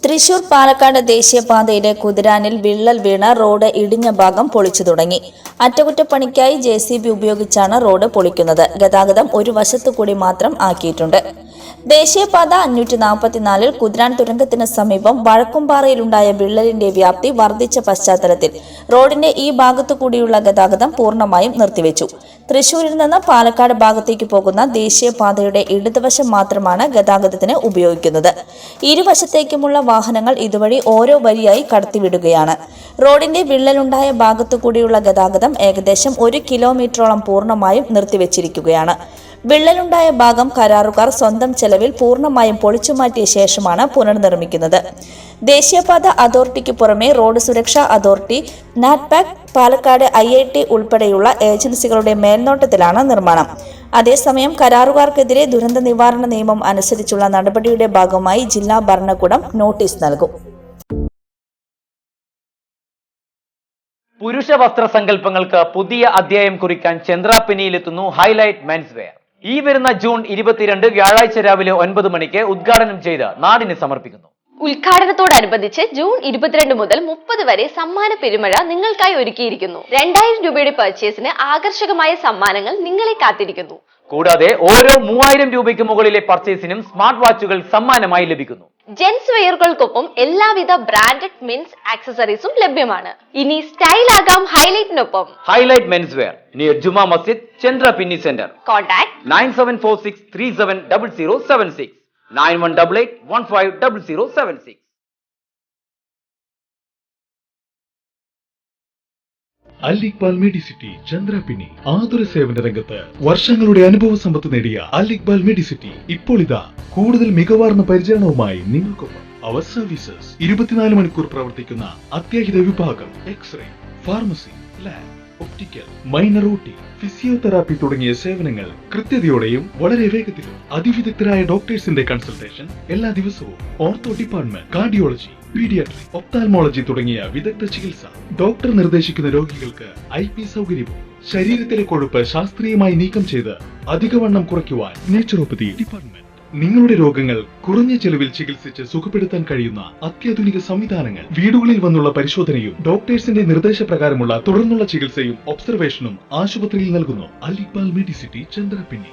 തൃശൂർ പാലക്കാട് ദേശീയപാതയിലെ കുതിരാനിൽ വിള്ളൽ വീണ റോഡ് ഇടിഞ്ഞ ഭാഗം പൊളിച്ചു തുടങ്ങി. അറ്റകുറ്റപ്പണിക്കായി JCB ഉപയോഗിച്ചാണ് റോഡ് പൊളിക്കുന്നത്. ഗതാഗതം ഒരു വശത്തുകൂടി മാത്രം ആക്കിയിട്ടുണ്ട്. ദേശീയപാത 544-ൽ കുതിരാൻ തുരങ്കത്തിന് സമീപം വഴക്കുംപാറയിലുണ്ടായ വിള്ളലിന്റെ വ്യാപ്തി വർദ്ധിച്ച പശ്ചാത്തലത്തിൽ റോഡിന്റെ ഈ ഭാഗത്തുകൂടിയുള്ള ഗതാഗതം പൂർണ്ണമായും നിർത്തിവെച്ചു. തൃശൂരിൽ നിന്ന് പാലക്കാട് ഭാഗത്തേക്ക് പോകുന്ന ദേശീയപാതയുടെ ഇടതുവശം മാത്രമാണ് ഗതാഗതത്തിന് ഉപയോഗിക്കുന്നത്. ഇരുവശത്തേക്കുമുള്ള വാഹനങ്ങൾ ഇതുവഴി ഓരോ വരിയായി കടത്തിവിടുകയാണ്. റോഡിന്റെ വിള്ളലുണ്ടായ ഭാഗത്തുകൂടിയുള്ള ഗതാഗതം ഏകദേശം 1 കിലോമീറ്ററോളം പൂർണ്ണമായും നിർത്തിവെച്ചിരിക്കുകയാണ്. വിള്ളലുണ്ടായ ഭാഗം കരാറുകാർ സ്വന്തം ചെലവിൽ പൂർണ്ണമായും പൊളിച്ചുമാറ്റിയ ശേഷമാണ് പുനർനിർമ്മിക്കുന്നത്. ദേശീയപാത അതോറിറ്റിക്ക് പുറമെ റോഡ് സുരക്ഷാ അതോറിറ്റി, നാറ്റ്പാക്, പാലക്കാട് IIT ഉൾപ്പെടെയുള്ള ഏജൻസികളുടെ മേൽനോട്ടത്തിലാണ് നിർമ്മാണം. അതേസമയം കരാറുകാർക്കെതിരെ ദുരന്ത നിവാരണ നിയമം അനുസരിച്ചുള്ള നടപടിയുടെ ഭാഗമായി ജില്ലാ ഭരണകൂടം നോട്ടീസ് നൽകും. പുരുഷ വസ്ത്ര സങ്കല്പങ്ങൾക്ക് പുതിയ അധ്യായം കുറിക്കാൻ ചന്ദ്രാപിന്നിയിലെത്തുന്നു ഹൈലൈറ്റ് മെൻസ് വെയർ. ഈ വരുന്ന ജൂൺ 22 വ്യാഴാഴ്ച രാവിലെ 9 മണിക്ക് ഉദ്ഘാടനം ചെയ്ത് നാടിന് സമർപ്പിക്കുന്നു. ഉദ്ഘാടനത്തോടനുബന്ധിച്ച് ജൂൺ 22 മുതൽ 30 വരെ സമ്മാന പെരുമഴ നിങ്ങൾക്കായി ഒരുക്കിയിരിക്കുന്നു. 2000 രൂപയുടെ പർച്ചേസിന് ആകർഷകമായ സമ്മാനങ്ങൾ നിങ്ങളെ കാത്തിരിക്കുന്നു. കൂടാതെ ഓരോ 3000 രൂപയ്ക്ക് മുകളിലെ പർച്ചേസിനും സ്മാർട്ട് വാച്ചുകൾ സമ്മാനമായി ലഭിക്കുന്നു. ജെൻസ് വെയറുകൾക്കൊപ്പം എല്ലാവിധ ബ്രാൻഡഡ് മെൻസ് ആക്സസറീസും ലഭ്യമാണ്. ഇനി സ്റ്റൈൽ ആകാം ഹൈലൈറ്റിനൊപ്പം. Highlight men's wear near Juma Masjid, Chandrapinni centre. Contact 9746370076, 9188150076. അൽ ഇഖ്ബാൽ മെഡിസിറ്റി ചന്ദ്രപിന്നി. ആതുര സേവന രംഗത്ത് വർഷങ്ങളുടെ അനുഭവ സമ്പത്ത് നേടിയ അൽ ഇഖ്ബാൽ മെഡിസിറ്റി ഇപ്പോൾ ഇതാ കൂടുതൽ മികവാർന്ന പരിചരണവുമായി നിങ്ങൾക്കൊപ്പം. അവർ സർവീസസ് 24 മണിക്കൂർ പ്രവർത്തിക്കുന്ന അത്യാഹിത വിഭാഗം, x-ray, pharmacy, lab, optical, minor OT, physiotherapy തുടങ്ങിയ സേവനങ്ങൾ കൃത്യതയോടെയും വളരെ വേഗത്തിലും. അതിവിദഗ്ധരായ ഡോക്ടേഴ്സിന്റെ കൺസൾട്ടേഷൻ എല്ലാ ദിവസവും. Ortho department, cardiology, paediatric, ophthalmology തുടങ്ങിയ വിദഗ്ധ ചികിത്സ. ഡോക്ടർ നിർദ്ദേശിക്കുന്ന രോഗികൾക്ക് IP സൗകര്യവും. ശരീരത്തിലെ കൊഴുപ്പ് ശാസ്ത്രീയമായി നീക്കം ചെയ്ത് അധികവണ്ണം കുറയ്ക്കുവാൻ നേച്ചുറോപ്പതി ഡിപ്പാർട്ട്മെന്റ്. നിങ്ങളുടെ രോഗങ്ങൾ കുറഞ്ഞ ചെലവിൽ ചികിത്സിച്ച് സുഖപ്പെടുത്താൻ കഴിയുന്ന അത്യാധുനിക സംവിധാനങ്ങൾ. വീടുകളിൽ വന്നുള്ള പരിശോധനയും ഡോക്ടേഴ്സിന്റെ നിർദ്ദേശപ്രകാരമുള്ള തുടർന്നുള്ള ചികിത്സയും ഒബ്സർവേഷനും ആശുപത്രിയിൽ നൽകുന്നു. അൽ ഇഖ്ബാൽ മെഡിസിറ്റി ചന്ദ്രപിന്നി.